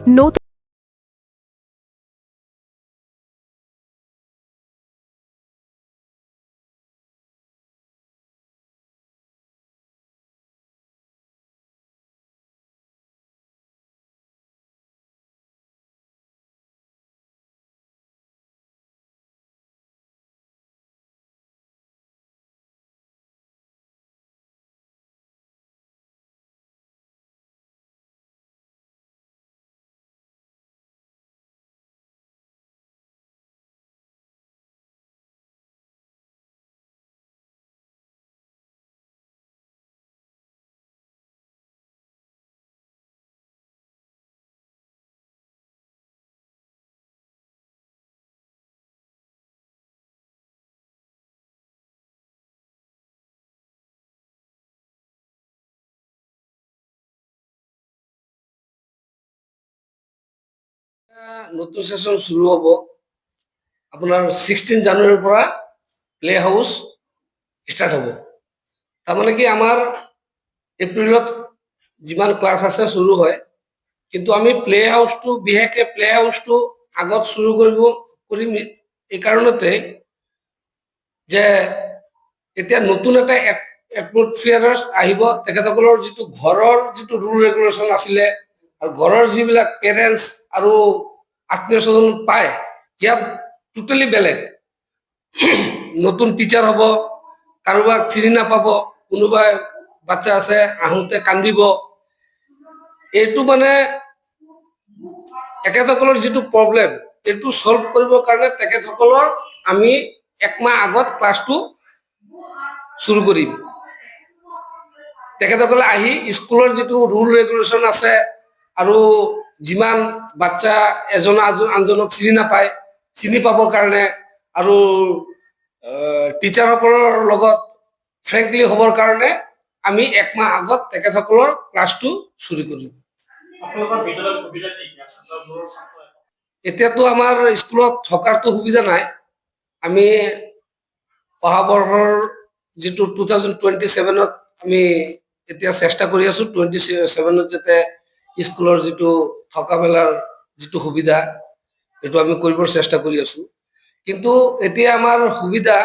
নতুন নতুন সেশন শুৰু হব আপনাৰ 16 জানুয়াৰিৰ পৰা প্লে হাউস স্টার্ট হব। তার মানে কি আমার এপ্রিলত যিমান ক্লাস আছে শুরু হয়, কিন্তু আমি প্লে হাউসটো বিশেষকে প্লে হাউসটো আগত শুরু কৰিম এই কাৰণতে যে এতিয়া নতুন এটা এটমস্ফিয়াৰ আহিব। তেখেতসকলৰ যিটো ঘৰৰ যিটো ৰুল ৰেগুলেশ্যন আছিলে আৰু ঘৰৰ যিবিলাক পেৰেণ্টছ আৰু আত্মীয় স্বজন পায়, ইয়াত টোটেলি বেলেগ। নতুন টিচাৰ হ'ব, কাৰোবাক চিনি নাপাব, কোনোবাই বাচ্চা আছে আহোঁতে কান্দিব। এইটো মানে তেখেতসকলৰ যিটো প্ৰব্লেম, এইটো সলভ কৰিবৰ কাৰণে তেখেতসকলৰ আমি একমাহ আগত ক্লাছটো শুৰু কৰিম। তেখেতসকলে আহি স্কুলেৰ যিটো ৰুল ৰেগুলেশন আছে আৰু যিমান বাচ্চা এজন আনজনক চিনি নাপায়, চিনি পাবৰ কাৰণে আৰু টিচাৰসকলৰ লগত ফ্ৰেঙ্কলি হবৰ কাৰণে আমি একমাহ আগত তেখেতসকলৰ ক্লাছটো শুৰু কৰিম। এতিয়াতো আমাৰ স্কুলত থকাৰতো সুবিধা নাই। আমি অহা বৰ্ষৰ যিটো 2027ত আমি এতিয়া চেষ্টা কৰি আছো 27ত যাতে স্কুলৰ যিটো থকা মেলাৰ যিটো সুবিধা এইটো আমি কৰিবৰ চেষ্টা কৰি আছো। কিন্তু এতিয়া আমাৰ সুবিধা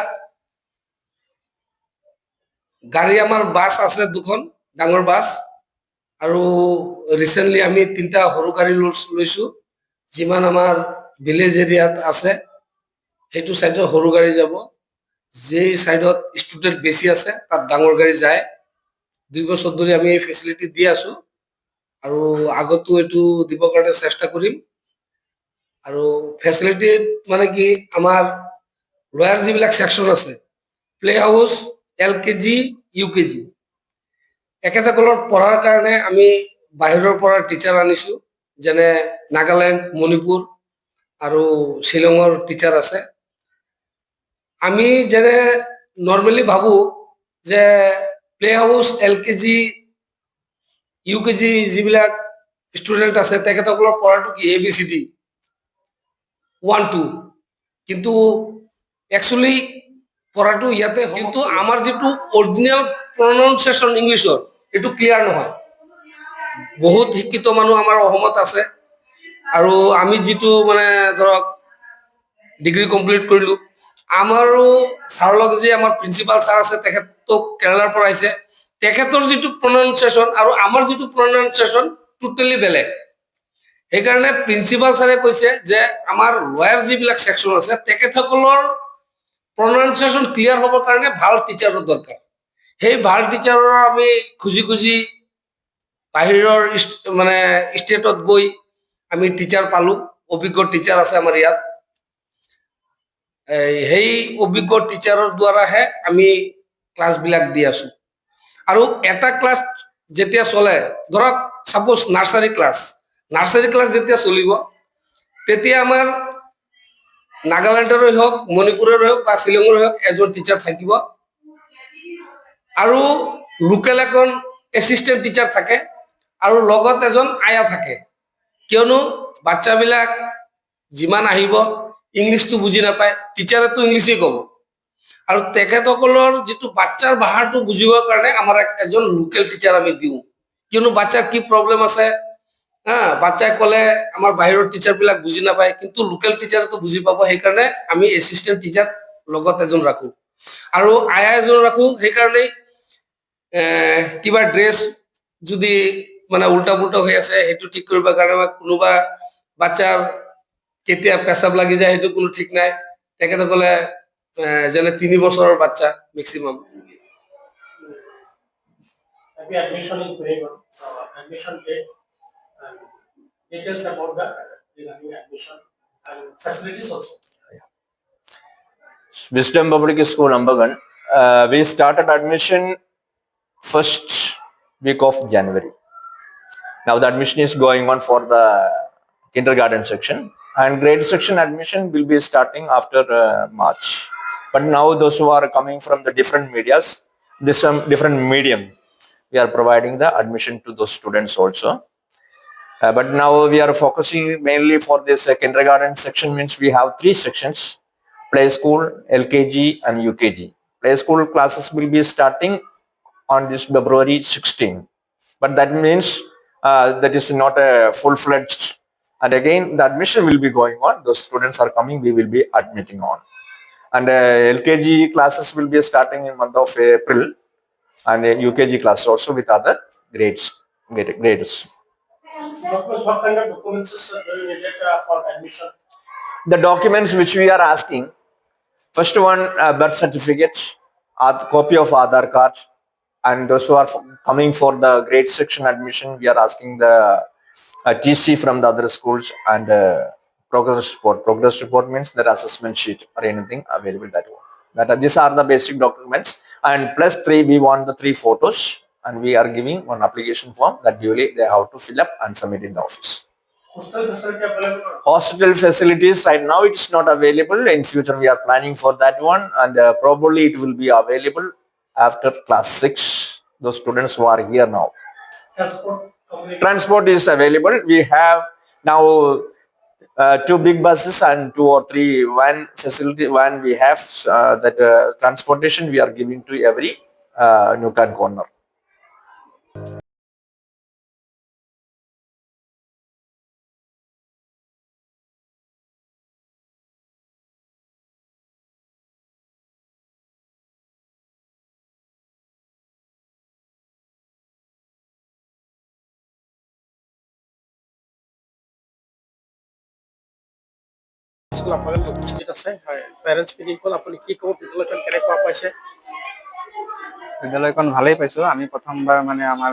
গাড়ী, আমাৰ বাছ আছে দুখন ডাঙৰ বাছ, আৰু ৰিসেন্টলি আমি 3টা সৰু গাড়ী লৈছো। যিমান আমাৰ ভিলেজ এৰিয়াত আছে সেইটো সাইডৰ সৰু গাড়ী যাব, যে সাইডত স্টুডেন্ট বেশি আছে তাত ডাঙৰ গাড়ী যায়। 2 বছৰ ধৰি আমি এই ফেসিলিটি দি আছো আৰু আগতো এইটো দিব কাৰণে চেষ্টা কৰিম। আৰু ফেসিলিটি মানে কি, আমাৰ লয়াৰ যিবিলাক সেকশন আছে, প্লে হাউস, LKG, UKG, একেসকলৰ পঢ়াৰ কাৰণে আমি বাহিৰৰ পৰা টিচাৰ আনিছো, যেনে নাগালেণ্ড, মণিপুৰ আৰু শ্বিলঙৰ টিচাৰ আছে। আমি যেনে নৰ্মালি ভাবো যে প্লে হাউস, LKG, UKG যিবিলাক স্টুডেন্ট আছে তেখেতসকলৰ পঢ়াটো কি ABCD 1 2, কিন্তু একচুয়ালি পঢ়াটো ইয়াতে, কিন্তু আমাৰ যিটো অৰিজিনাল প্ৰনাউন্সিয়েশ্যন ইংলিছৰ এইটো ক্লিয়াৰ নহয়। বহুত শিক্ষিত মানুহ আমাৰ অসমত আছে আৰু আমি যিটো মানে ধৰক ডিগ্ৰী কমপ্লিট কৰিলো, আমাৰো ছাৰৰ লগত যে আমাৰ প্ৰিন্সিপাল ছাৰ আছে, তেখেতটো কেৰালাৰ পৰা আহিছে, তেখেতৰ যিটো প্ৰনাউন্সিয়েশ্যন আৰু আমাৰ যিটো প্ৰনাউন্সিয়েশ্যন টোটেলি বেলেগ। সেইকাৰণে প্ৰিন্সিপাল ছাৰে কৈছে যে আমাৰ লয়াৰ যিবিলাক সেকশন আছে তেখেতসকলৰ প্ৰনাউন্সিয়েশন ক্লিয়াৰ হবাৰ কাৰণে ভাল টিচাৰেৰ দৰকাৰ। সেই ভাল টিচাৰেৰ আমি খুঁজি খুঁজি বাহিৰৰ মানে স্টেটত গৈ আমি টিচাৰ পালো। অভিজ্ঞ টিচাৰ আছে আমাৰ ইয়াত। সেই অভিজ্ঞ টিচাৰৰ দ্বাৰাহে আমি ক্লাছবিলাক দি আছো। আৰু এটা ক্লাছ যেতিয়া চলে, ধৰক সাপোজ নাৰ্সাৰী ক্লাছ যেতিয়া চলিব, তেতিয়া আমাৰ নাগালেণ্ডৰে হোক, মণিপুৰৰে হোক বা শ্বিলঙৰে হোক এজন টিচাৰ থাকিব, আৰু লোকেল এখন এসিস্টেন্ট টিচাৰ থাকে, আৰু লগত এজন আয়া থাকে। কিয়নো বাচ্চাবিলাক যিমান আহিব ইংলিছটো বুজি নাপায়, টিচাৰেতো ইংলিছেই ক'ব, আৰু তেখেতসকলৰ যিটো বাচ্চাৰ ভাষাটো বুজিবৰ কাৰণে আমাৰ এজন লোকেল টিচাৰ আমি দিওঁ। কিয়নো বাচ্চাৰ কি প্ৰব্লেম আছে, বাচ্চাই ক'লে আমাৰ বাহিৰৰ টিচাৰ বিলাক বুজি নাপায়, কিন্তু লোকেল টিচাৰে তো বুজি পাব, সেইকাৰণে আমি এছিষ্টেণ্ট টিচাৰ লগত এজন ৰাখো আৰু আয়া এজন ৰাখো। সেইকাৰণে কিবা ড্ৰেছ যদি মানে উল্টা পুল্টা হৈ আছে সেইটো ঠিক কৰিব কাৰণে, বা কোনোবা বাচ্চাৰ কেতিয়া পেচাব লাগি যায় সেইটো কোনো ঠিক নাই। তেখেতসকলে যেনে 3 বছৰৰ বাচ্চা maximum. Maybe admission is going on. Admission date and details about the regarding admission and facilities also. Wisdom Public School, Ambagan. We started admission first week of January. Now the admission is going on for the kindergarten section, and grade section admission will be starting after March. But now those who are coming from the different medias, different medium, we are providing the admission to those students also. But now we are focusing mainly for this kindergarten section, means we have 3 sections: play school, LKG and UKG. Play school classes will be starting on this February 16. But that means that is not a full-fledged. And again, the admission will be going on. Those students are coming, we will be admitting on. And LKG classes will be starting in month of April, and UKG class also with other grades. Documents, what kind of documents do you need for admission? The documents which we are asking, first one, birth certificate, copy of Aadhaar card, and those who are coming for the grade section admission, we are asking the TC from the other schools, and progress report. Progress report means their assessment sheet or anything available that one. These are the basic documents, and plus 3, we want the 3 photos, and we are giving one application form that duly they have to fill up and submit in the office. Hostel facility available? Hostel facilities right now it's not available. In future we are planning for that one, and probably it will be available after class 6. Those students who are here now. Transport is available. We have now 2 big buses and 2 or 3 van facility. Van we have that transportation we are giving to every nook and corner. School আপোনালোকে উপস্থিত আছে, হয় parents meeting হ'ল, আপুনি কি ক'ব বিদ্যালয়খন কেনেকুৱা পাইছে? বিদ্যালয়খন ভালেই পাইছো। আমি প্ৰথমবাৰ মানে আমাৰ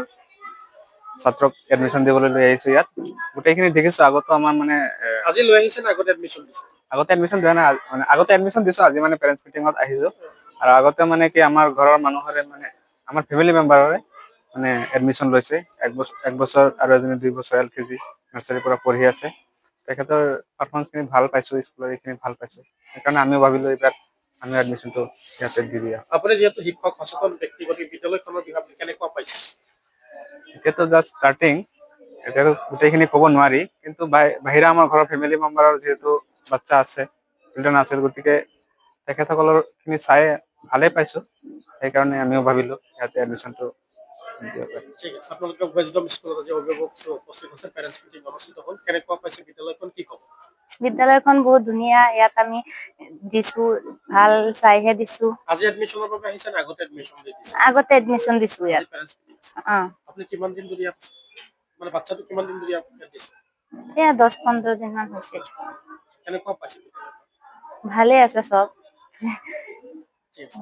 ছাত্ৰক এডমিশ্যন দিবলৈ লৈ আহিছো ইয়াত। গোটেইখিনি দেখিছো। আগতো আমাৰ মানে আজি লৈ আহিছে না আগতে এডমিশ্যন দিছে? আগতে এডমিশ্যন দিয়া নাই, মানে আগতে এডমিশ্যন দিছো। আজি মানে পেৰেণ্টছ মিটিঙত আহিছো। আৰু আগতে মানে কি আমাৰ ঘৰৰ মানুহৰে মানে আমাৰ ফেমিলি মেম্বাৰৰে মানে এডমিশ্যন লৈছে। 1 বছৰ আৰু এজনী 2 বছৰ LKG নাৰ্চাৰীৰ পৰা পঢ়ি আছে। তেখেতৰ পাৰফৰ্মেঞ্চখিনি ভাল পাইছো, স্কুলৰ এইখিনি ভাল পাইছো। সেইকাৰণে আমিও ভাবিলো এইবাৰ আমি এডমিশ্যনটো ইয়াতে দি দিয়া। আপুনি যিহেতু শিক্ষক সচেতন ব্যক্তিগত বিদ্যালয়খনৰ বিষয়ে কেনেকুৱা পাইছে? এতিয়াতো জাষ্ট ষ্টাৰ্টিং, এতিয়াতো গোটেইখিনি ক'ব নোৱাৰি, কিন্তু বাহিৰা আমাৰ ঘৰৰ ফেমিলি মেম্বাৰৰ যিহেতু বাচ্চা আছে, চিলড্ৰেন আছে, গতিকে তেখেতসকলৰ খিনি চাই ভালেই পাইছো। সেইকাৰণে আমিও ভাবিলো ইয়াতে এডমিশ্যনটো ঠিক আছে। আপোনালোকে ৱেজডম স্কুলত আজি অভিভাৱক উপস্থিত আছে, পেৰেণ্টছ মিটিং অনুষ্ঠিত হ'ল, কেনেকুৱা পাইছে বিদ্যালয়খন, কি ক'ব? বিদ্যালয়খন বহুত ধুনীয়া। ইয়াত আমি দিছো, ভাল চাইহে দিছো। আজি এডমিশ্যনৰ বাবে আহিছে না আগতে এডমিশ্যন দি দিছে? আগতে এডমিশ্যন দিছো ইয়াত। পেৰেণ্টছ মিটিং আছে। অ, আপুনি কিমান দিন ধৰি ইয়াত আছে? মানে বাচ্চাটো কিমান দিন ধৰি ইয়াত দিছে? এয়া 10-15 দিন মান হৈছে। কেনেকুৱা পাইছে? ভালে আছে চব। ঠিক আছে।